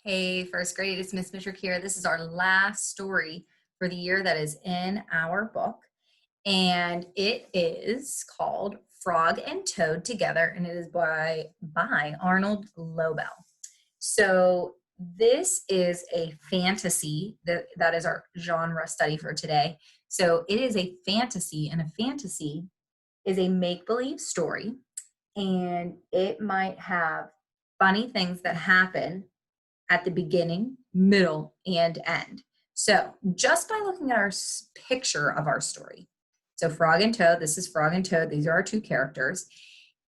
Hey, first grade, it's Miss Mitchell here. This is our last story for the year that is in our book, and it is called Frog and Toad Together, and it is by Arnold Lobel. So this is a fantasy, that is our genre study for today. So it is a fantasy, and a fantasy is a make-believe story, and it might have funny things that happen at the beginning, middle, and end. So just by looking at our picture of our story, so Frog and Toad, this is Frog and Toad, these are our two characters,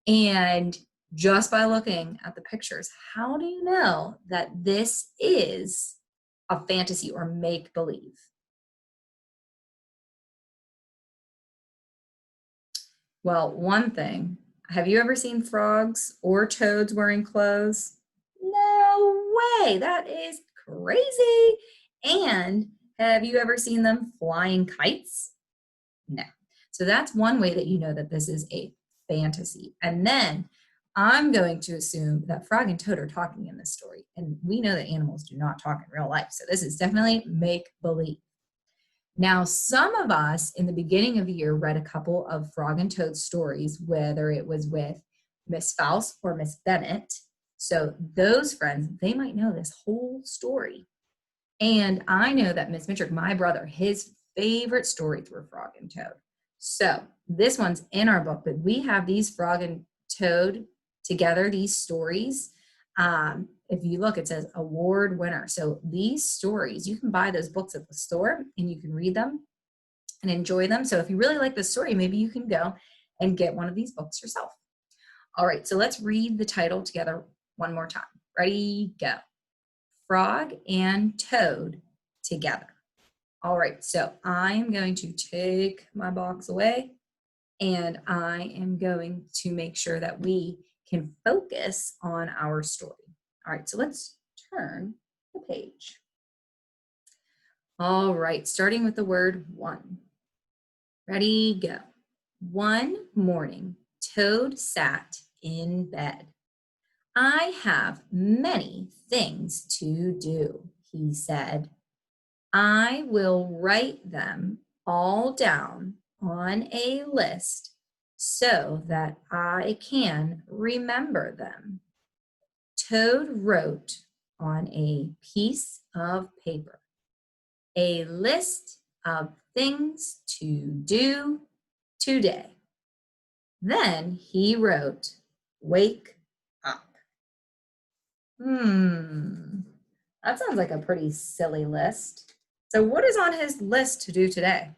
and just by looking at the pictures, how do you know that this is a fantasy or make-believe? Well, one thing, have you ever seen frogs or toads wearing clothes? No way, that is crazy. And have you ever seen them flying kites? No. So that's one way that you know that this is a fantasy. And then I'm going to assume that Frog and Toad are talking in this story. And we know that animals do not talk in real life. So this is definitely make believe. Now, some of us in the beginning of the year read a couple of Frog and Toad stories, whether it was with Miss Faust or Miss Bennett. So those friends, they might know this whole story. And I know that Miss Mitchell, my brother, his favorite stories were Frog and Toad. So this one's in our book, but we have these Frog and Toad together, these stories. If you look, it says award winner. So these stories, you can buy those books at the store and you can read them and enjoy them. So if you really like the story, maybe you can go and get one of these books yourself. All right, so let's read the title together one more time. Ready, go. Frog and Toad together. All right, so I'm going to take my box away and I am going to make sure that we can focus on our story. All right, so let's turn the page. All right, starting with the word one. Ready, go. One morning, Toad sat in bed. I have many things to do, he said. I will write them all down on a list so that I can remember them. Toad wrote on a piece of paper a list of things to do today. Then he wrote, wake up. That sounds like a pretty silly list. So what is on his list to do today?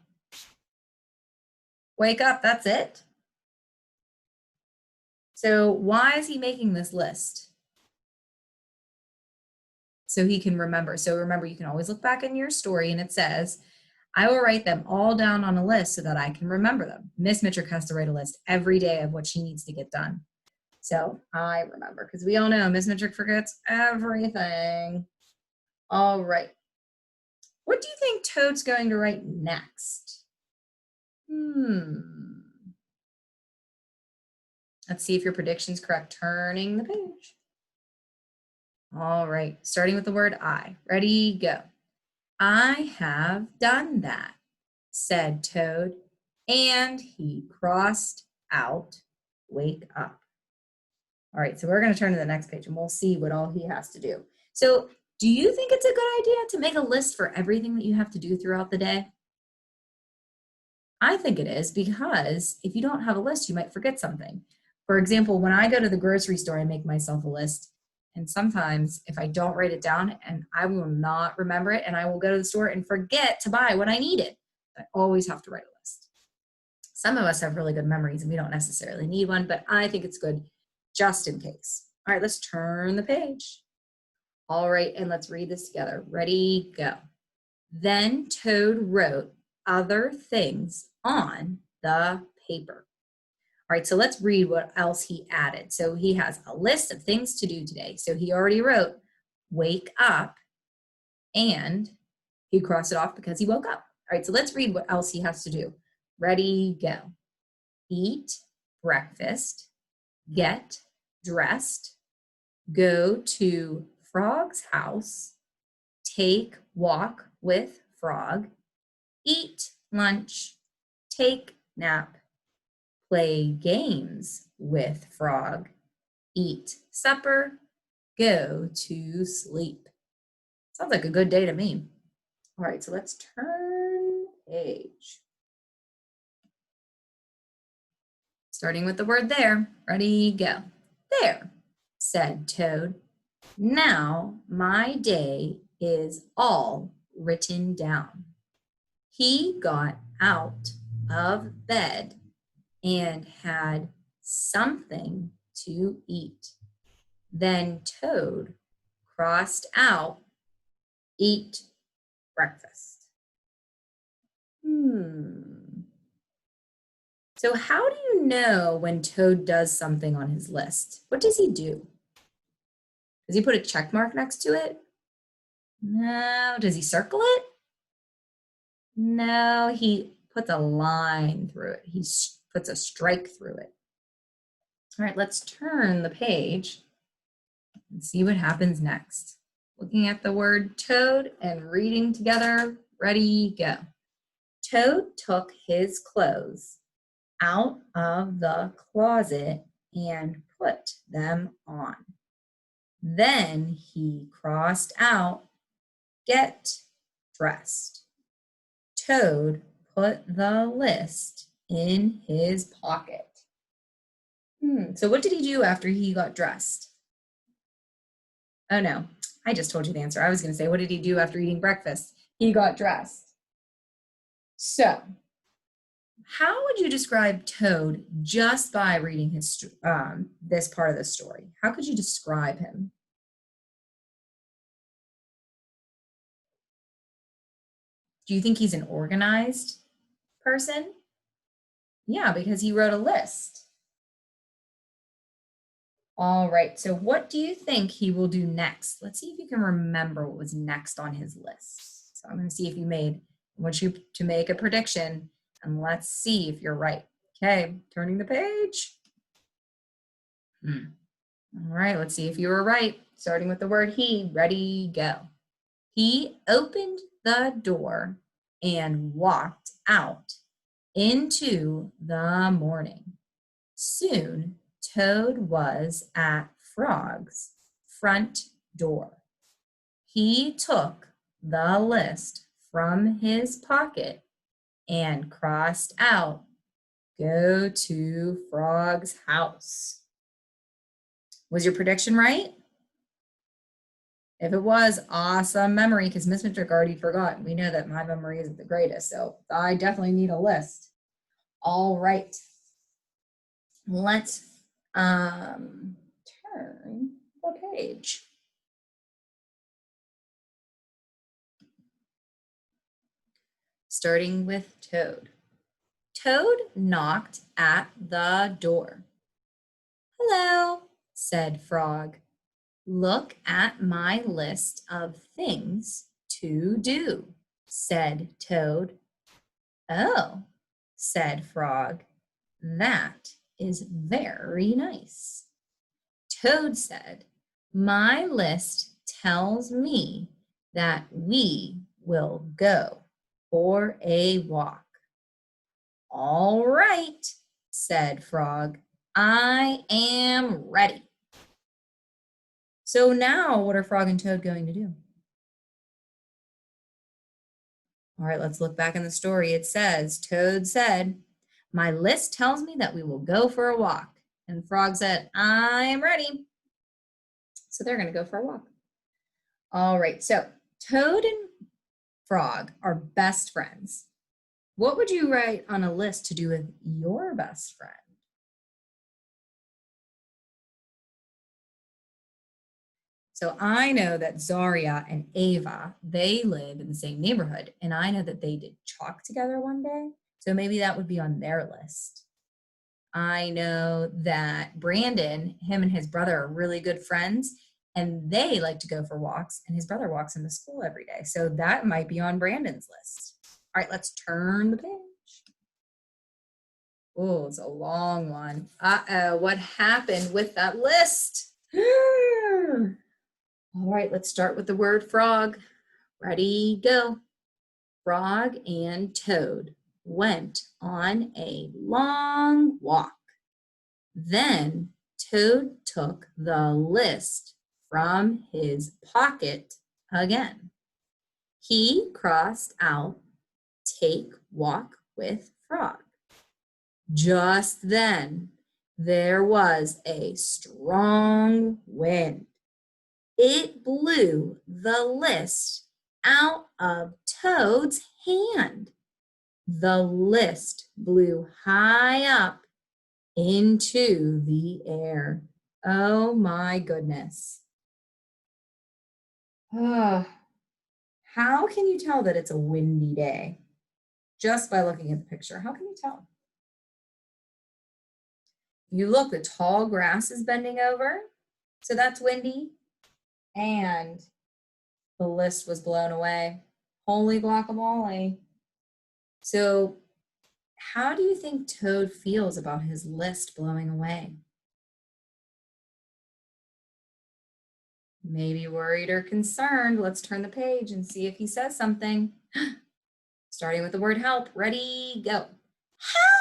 Wake up, that's it? So why is he making this list? So he can remember. So remember, you can always look back in your story and it says, I will write them all down on a list so that I can remember them. Miss Mitchell has to write a list every day of what she needs to get done. So I remember, because we all know Miss Mitchell forgets everything. All right. What do you think Toad's going to write next? Let's see if your prediction's correct. Turning the page. All right, starting with the word I. Ready, go. I have done that, said Toad, and he crossed out wake up. All right, so we're going to turn to the next page and we'll see what all he has to do. So do you think it's a good idea to make a list for everything that you have to do throughout the day? I think it is, because if you don't have a list, you might forget something. For example, when I go to the grocery store, I make myself a list. And sometimes if I don't write it down, and I will not remember it, and I will go to the store and forget to buy what I needed. I always have to write a list. Some of us have really good memories and we don't necessarily need one, but I think it's good just in case. All right, let's turn the page. All right, and let's read this together. Ready, go. Then Toad wrote other things on the paper. All right, so let's read what else he added. So he has a list of things to do today. So he already wrote wake up, and he crossed it off because he woke up. All right, so let's read what else he has to do. Ready, go. Eat breakfast, get dressed, go to Frog's house, take walk with Frog, eat lunch, take nap, play games with Frog, eat supper, go to sleep. Sounds like a good day to me. All right, so let's turn page. Starting with the word there. Ready, go. There, said Toad. Now my day is all written down. He got out of bed and had something to eat. Then Toad crossed out, eat breakfast. So how do you know when Toad does something on his list? What does he do? Does he put a check mark next to it? No. Does he circle it? No, he puts a line through it. He puts a strike through it. All right, let's turn the page and see what happens next. Looking at the word Toad and reading together. Ready, go. Toad took his clothes out of the closet and put them on. Then he crossed out, get dressed. Toad put the list in his pocket. So what did he do after he got dressed? Oh no, I just told you the answer. I was going to say, what did he do after eating breakfast? He got dressed. So how would you describe Toad just by reading his this part of the story? How could you describe him? Do you think he's an organized person? Yeah, because he wrote a list. All right, so what do you think he will do next? Let's see if you can remember what was next on his list. So I'm going to see if I want you to make a prediction, and let's see if you're right. Okay, turning the page. All right, let's see if you were right. Starting with the word he. Ready, go. He opened the door and walked out into the morning. Soon, Toad was at Frog's front door. He took the list from his pocket and crossed out, go to Frog's house. Was your prediction right? If it was, awesome memory, because Miss Mitchell already forgot. We know that my memory isn't the greatest, so I definitely need a list. All right. Let's turn the page. Starting with Toad. Toad knocked at the door. Hello, said Frog. Look at my list of things to do, said Toad. Oh, said Frog. That is very nice. Toad said, my list tells me that we will go for a walk. All right, said Frog. I am ready. So now what are Frog and Toad going to do? All right, let's look back in the story. It says, Toad said, my list tells me that we will go for a walk. And Frog said, I am ready. So they're going to go for a walk. All right, so Toad and Frog are best friends. What would you write on a list to do with your best friend? So I know that Zaria and Ava, they live in the same neighborhood, and I know that they did chalk together one day. So maybe that would be on their list. I know that Brandon, him and his brother are really good friends, and they like to go for walks, and his brother walks him to school every day. So that might be on Brandon's list. All right, let's turn the page. Oh, it's a long one. Uh-oh, what happened with that list? All right, let's start with the word frog. Ready, go. Frog and Toad went on a long walk. Then Toad took the list from his pocket again. He crossed out take walk with frog. Just then, there was a strong wind. It blew the list out of Toad's hand. The list blew high up into the air. Oh my goodness. How can you tell that it's a windy day? Just by looking at the picture, how can you tell? You look, the tall grass is bending over, so that's windy. And the list was blown away. Holy guacamole. So how do you think Toad feels about his list blowing away? Maybe worried or concerned. Let's turn the page and see if he says something. Starting with the word help. Ready, go.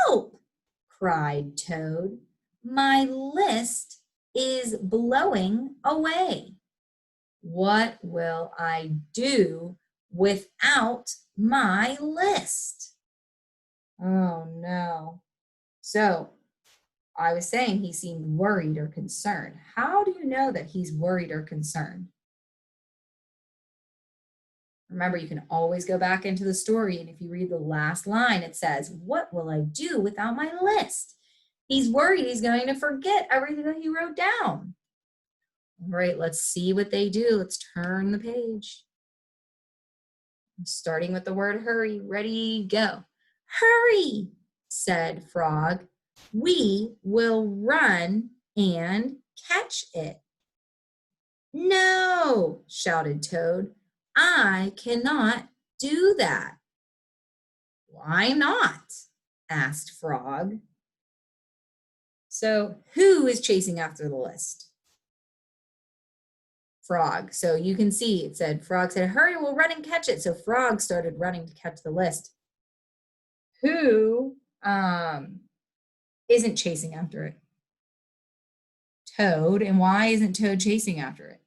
Help! Cried Toad. My list is blowing away. What will I do without my list? Oh no. So I was saying he seemed worried or concerned. How do you know that he's worried or concerned? Remember, you can always go back into the story, and if you read the last line, it says, what will I do without my list? He's worried he's going to forget everything that he wrote down. All right, let's see what they do. Let's turn the page. Starting with the word hurry. Ready, go. Hurry, said Frog. We will run and catch it. No, shouted Toad. I cannot do that. Why not? Asked Frog. So who is chasing after the list? Frog. So you can see it said, Frog said, hurry, we'll run and catch it. So Frog started running to catch the list. Who isn't chasing after it? Toad. And why isn't Toad chasing after it?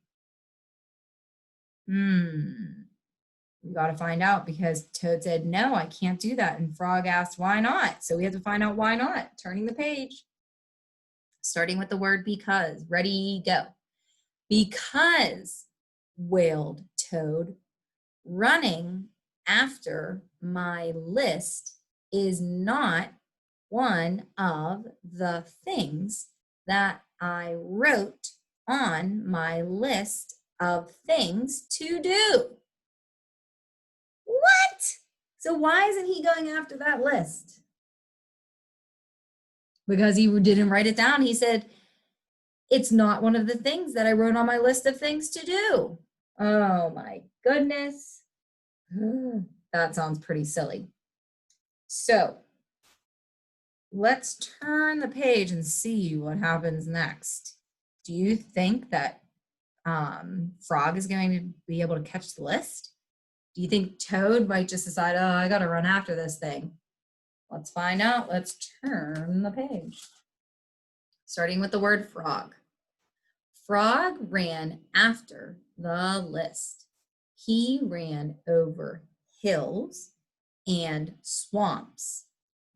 We got to find out, because Toad said, no, I can't do that. And Frog asked, why not? So we have to find out why not. Turning the page. Starting with the word because. Ready, go. Because, wailed Toad, running after my list is not one of the things that I wrote on my list of things to do. What? So why isn't he going after that list? Because he didn't write it down. He said, it's not one of the things that I wrote on my list of things to do. Oh my goodness. That sounds pretty silly. So let's turn the page and see what happens next. Do you think that Frog is going to be able to catch the list? Do you think Toad might just decide, oh, I got to run after this thing? Let's find out. Let's turn the page. Starting with the word frog. Frog ran after the list. He ran over hills and swamps,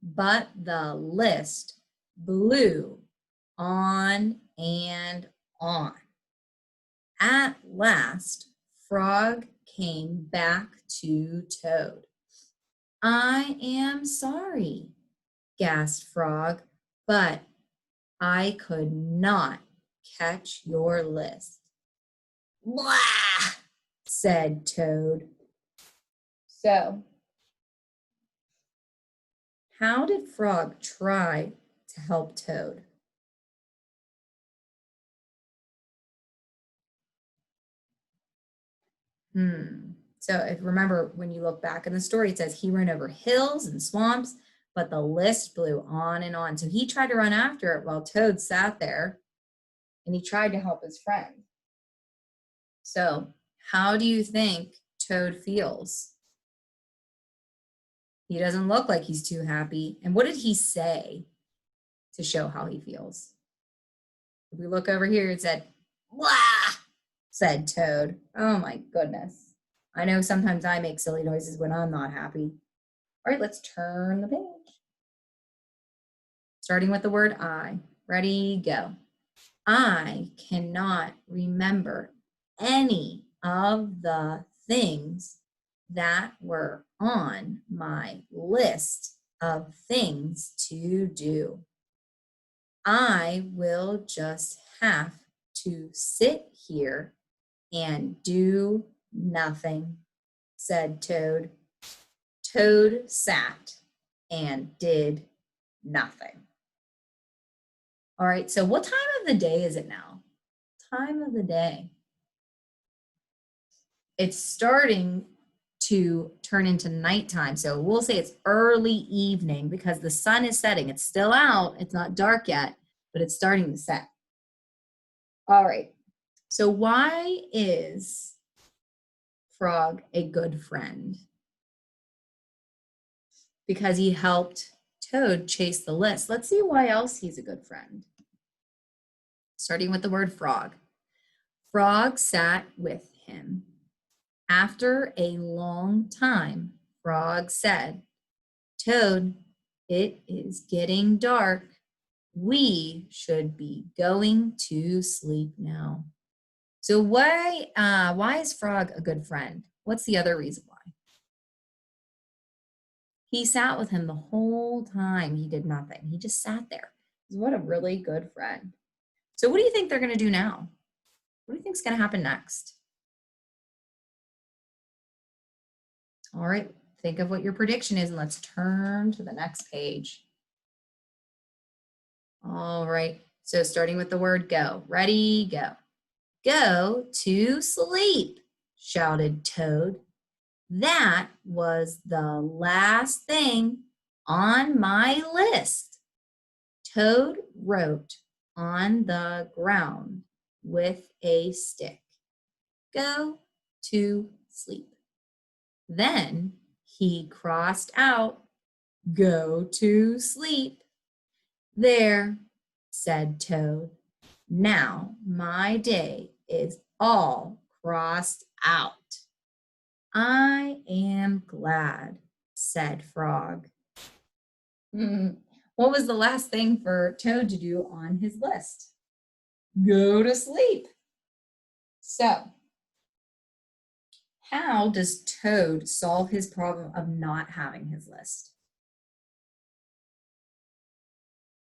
but the list blew on and on. At last, Frog came back to Toad. I am sorry, gasped Frog, but I could not catch your list. Blah, said Toad. So, how did Frog try to help Toad? So if remember, when you look back in the story, it says he ran over hills and swamps, but the list blew on and on. So he tried to run after it while Toad sat there, and he tried to help his friend. So how do you think Toad feels? He doesn't look like he's too happy. And what did he say to show how he feels? If we look over here, it said, "Blah," said Toad. Oh my goodness. I know sometimes I make silly noises when I'm not happy. All right, let's turn the page. Starting with the word I. Ready, go. I cannot remember any of the things that were on my list of things to do. I will just have to sit here and do nothing, said Toad. Toad sat and did nothing. All right, so what time of the day is it now? Time of the day. It's starting to turn into nighttime. So we'll say it's early evening because the sun is setting. It's still out. It's not dark yet, but it's starting to set. All right. So why is Frog a good friend? Because he helped Toad chase the list. Let's see why else he's a good friend. Starting with the word frog. Frog sat with him. After a long time, Frog said, Toad, it is getting dark. We should be going to sleep now. So why is Frog a good friend? What's the other reason why? He sat with him the whole time. He did nothing. He just sat there. What a really good friend. So what do you think they're going to do now? What do you think is going to happen next? All right, think of what your prediction is and let's turn to the next page. All right, so starting with the word go. Ready, go. Go to sleep, shouted Toad. That was the last thing on my list. Toad wrote on the ground with a stick. Go to sleep. Then he crossed out, go to sleep. There, said Toad. Now my day is all crossed out. I am glad, said Frog. What was the last thing for Toad to do on his list? Go to sleep. So, how does Toad solve his problem of not having his list?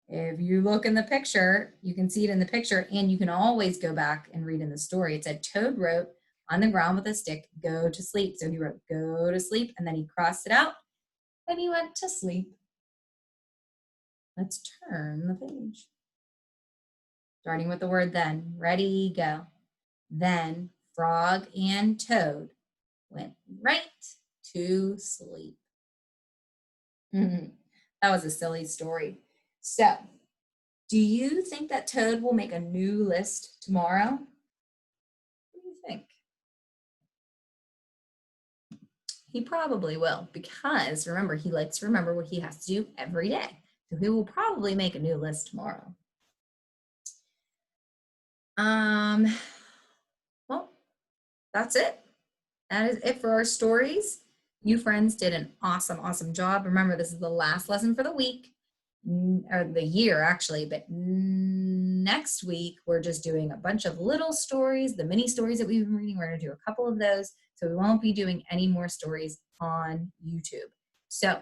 If you look in the picture, you can see it in the picture, and you can always go back and read in the story. It said Toad wrote on the ground with a stick, go to sleep. So he wrote go to sleep, and then he crossed it out, and he went to sleep. Let's turn the page. Starting with the word then. Ready, go. Then Frog and Toad went right to sleep. That was a silly story. So, do you think that Toad will make a new list tomorrow? What do you think? He probably will, because remember, he likes to remember what he has to do every day. So he will probably make a new list tomorrow. Well, that's it. That is it for our stories. You friends did an awesome, awesome job. Remember, this is the last lesson for the week, or the year actually, but next week we're just doing a bunch of little stories, the mini stories that we've been reading. We're going to do a couple of those, so we won't be doing any more stories on YouTube. So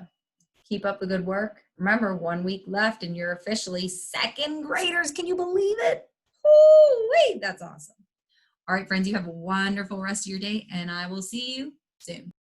keep up the good work. Remember, 1 week left and you're officially second graders. Can you believe it? Oh, wait, that's awesome. All right, friends, you have a wonderful rest of your day, and I will see you soon.